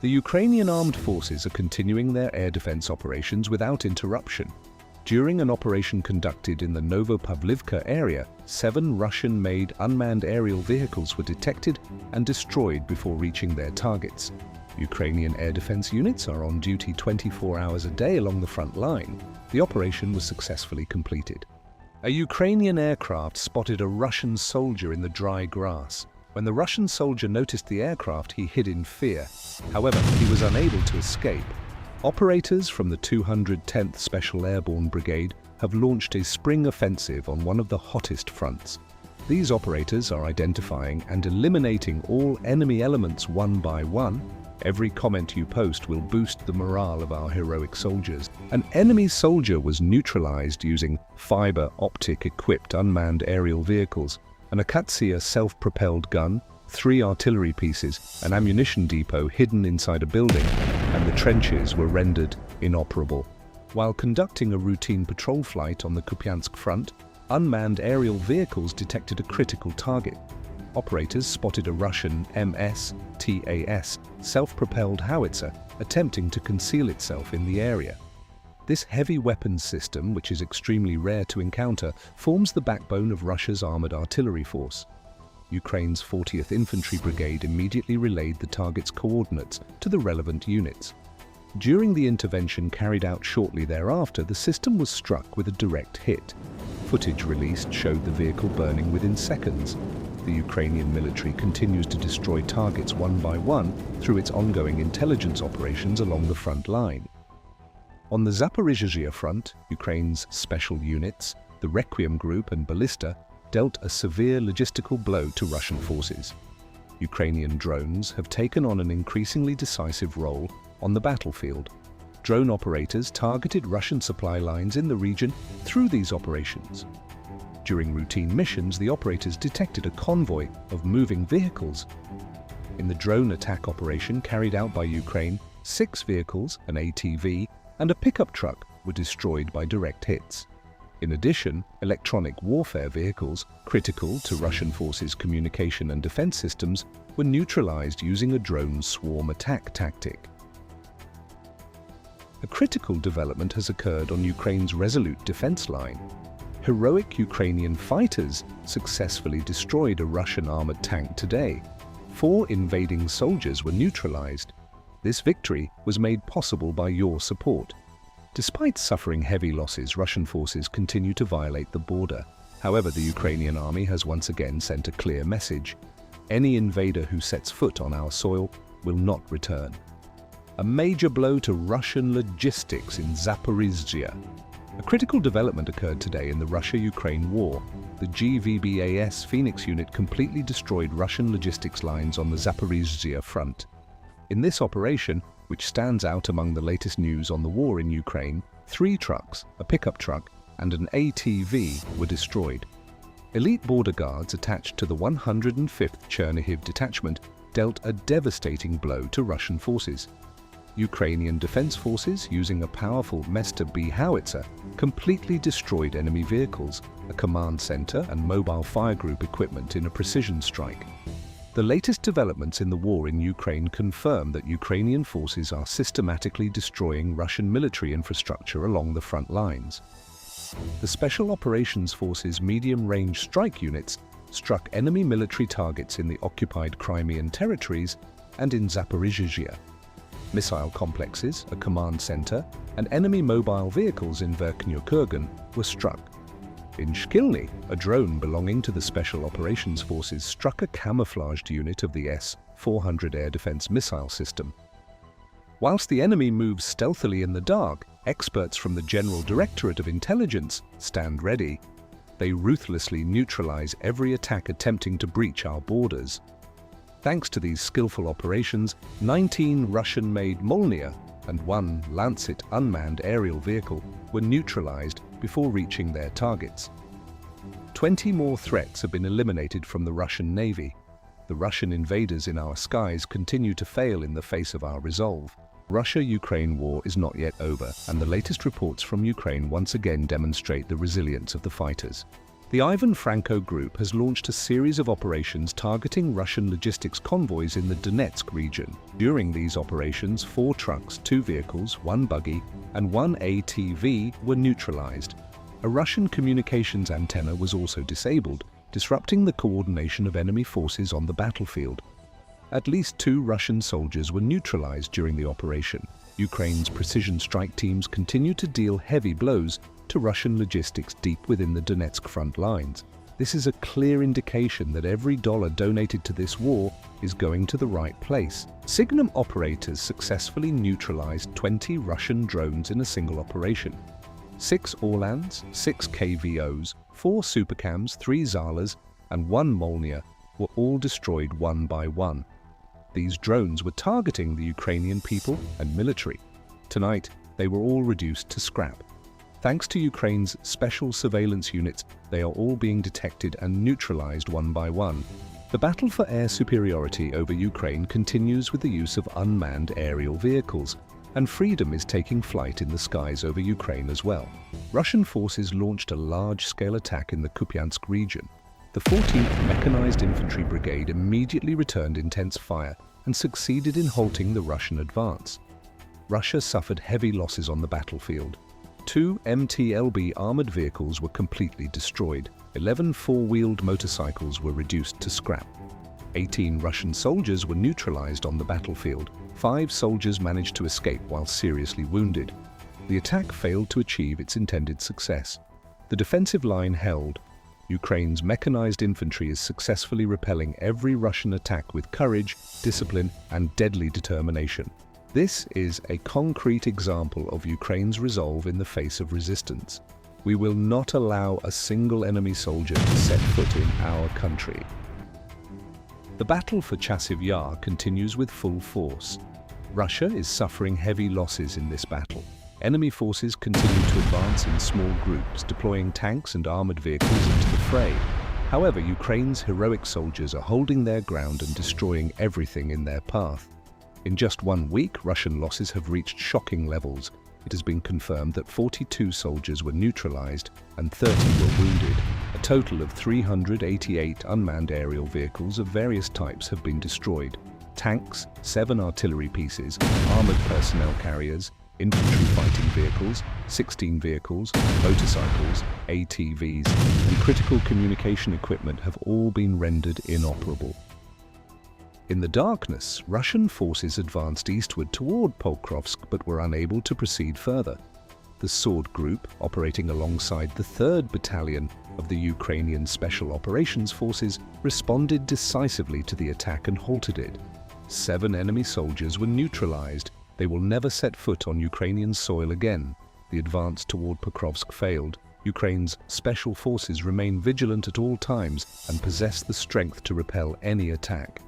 The Ukrainian armed forces are continuing their air defense operations without interruption. During an operation conducted in the Novopavlivka area, 7 Russian-made unmanned aerial vehicles were detected and destroyed before reaching their targets. Ukrainian air defense units are on duty 24 hours a day along the front line. The operation was successfully completed. A Ukrainian aircraft spotted a Russian soldier in the dry grass. When the Russian soldier noticed the aircraft, he hid in fear. However, he was unable to escape. Operators from the 210th Special Airborne Brigade have launched a spring offensive on one of the hottest fronts. These operators are identifying and eliminating all enemy elements one by one. Every comment you post will boost the morale of our heroic soldiers. An enemy soldier was neutralized using fiber optic-equipped unmanned aerial vehicles, an UKRANİA self-propelled gun, 3 artillery pieces, an ammunition depot hidden inside a building, and the trenches were rendered inoperable. While conducting a routine patrol flight on the Kupiansk front, unmanned aerial vehicles detected a critical target. Operators spotted a Russian MS-TAS self-propelled howitzer attempting to conceal itself in the area. This heavy weapons system, which is extremely rare to encounter, forms the backbone of Russia's armored artillery force. Ukraine's 40th Infantry Brigade immediately relayed the target's coordinates to the relevant units. During the intervention carried out shortly thereafter, the system was struck with a direct hit. Footage released showed the vehicle burning within seconds. The Ukrainian military continues to destroy targets one by one through its ongoing intelligence operations along the front line. On the Zaporizhzhia front, Ukraine's special units, the Requiem Group and Ballista, dealt a severe logistical blow to Russian forces. Ukrainian drones have taken on an increasingly decisive role on the battlefield. Drone operators targeted Russian supply lines in the region through these operations. During routine missions, the operators detected a convoy of moving vehicles. In the drone attack operation carried out by Ukraine, 6 vehicles, an ATV, and a pickup truck were destroyed by direct hits. In addition, electronic warfare vehicles, critical to Russian forces' communication and defense systems, were neutralized using a drone swarm attack tactic. A critical development has occurred on Ukraine's resolute defense line. Heroic Ukrainian fighters successfully destroyed a Russian armored tank today. 4 invading soldiers were neutralized. This victory was made possible by your support. Despite suffering heavy losses, Russian forces continue to violate the border. However, the Ukrainian army has once again sent a clear message. Any invader who sets foot on our soil will not return. A major blow to Russian logistics in Zaporizhzhia. A critical development occurred today in the Russia-Ukraine war. The GVBAS Phoenix unit completely destroyed Russian logistics lines on the Zaporizhzhia front. In this operation, which stands out among the latest news on the war in Ukraine, 3 trucks, a pickup truck, and an ATV were destroyed. Elite border guards attached to the 105th Chernihiv detachment dealt a devastating blow to Russian forces. Ukrainian defense forces, using a powerful Mesta-B howitzer, completely destroyed enemy vehicles, a command center, and mobile fire group equipment in a precision strike. The latest developments in the war in Ukraine confirm that Ukrainian forces are systematically destroying Russian military infrastructure along the front lines. The Special Operations Forces medium-range strike units struck enemy military targets in the occupied Crimean territories and in Zaporizhzhia. Missile complexes, a command center, and enemy mobile vehicles in Verkhny Kurgan were struck. In Shkilny, a drone belonging to the Special Operations Forces struck a camouflaged unit of the S-400 air defense missile system. Whilst the enemy moves stealthily in the dark, experts from the General Directorate of Intelligence stand ready. They ruthlessly neutralize every attack attempting to breach our borders. Thanks to these skillful operations, 19 Russian-made Molniya and 1 Lancet unmanned aerial vehicle were neutralized before reaching their targets. 20 more threats have been eliminated from the Russian Navy. The Russian invaders in our skies continue to fail in the face of our resolve. Russia-Ukraine war is not yet over, and the latest reports from Ukraine once again demonstrate the resilience of the fighters. The Ivan Franko Group has launched a series of operations targeting Russian logistics convoys in the Donetsk region. During these operations, 4 trucks, 2 vehicles, 1 buggy, and 1 ATV were neutralized. A Russian communications antenna was also disabled, disrupting the coordination of enemy forces on the battlefield. At least 2 Russian soldiers were neutralized during the operation. Ukraine's precision strike teams continue to deal heavy blows to Russian logistics deep within the Donetsk front lines. This is a clear indication that every dollar donated to this war is going to the right place. Signum operators successfully neutralized 20 Russian drones in a single operation. 6 Orlans, 6 KVOs, 4 Supercams, 3 Zalas, and 1 Molnia were all destroyed one by one. These drones were targeting the Ukrainian people and military. Tonight, they were all reduced to scrap. Thanks to Ukraine's special surveillance units, they are all being detected and neutralized one by one. The battle for air superiority over Ukraine continues with the use of unmanned aerial vehicles, and freedom is taking flight in the skies over Ukraine as well. Russian forces launched a large-scale attack in the Kupiansk region. The 14th Mechanized Infantry Brigade immediately returned intense fire and succeeded in halting the Russian advance. Russia suffered heavy losses on the battlefield. 2 MTLB armored vehicles were completely destroyed. 11 four-wheeled motorcycles were reduced to scrap. 18 Russian soldiers were neutralized on the battlefield. 5 soldiers managed to escape while seriously wounded. The attack failed to achieve its intended success. The defensive line held. Ukraine's mechanized infantry is successfully repelling every Russian attack with courage, discipline, and deadly determination. This is a concrete example of Ukraine's resolve in the face of resistance. We will not allow a single enemy soldier to set foot in our country. The battle for Chasiv Yar continues with full force. Russia is suffering heavy losses in this battle. Enemy forces continue to advance in small groups, deploying tanks and armored vehicles into the fray. However, Ukraine's heroic soldiers are holding their ground and destroying everything in their path. In just 1 week, Russian losses have reached shocking levels. It has been confirmed that 42 soldiers were neutralized and 30 were wounded. A total of 388 unmanned aerial vehicles of various types have been destroyed. Tanks, 7 artillery pieces, armored personnel carriers, infantry fighting vehicles, 16 vehicles, motorcycles, ATVs, and critical communication equipment have all been rendered inoperable. In the darkness, Russian forces advanced eastward toward Pokrovsk but were unable to proceed further. The Sword Group, operating alongside the 3rd Battalion of the Ukrainian Special Operations Forces, responded decisively to the attack and halted it. 7 enemy soldiers were neutralized. They will never set foot on Ukrainian soil again. The advance toward Pokrovsk failed. Ukraine's special forces remain vigilant at all times and possess the strength to repel any attack.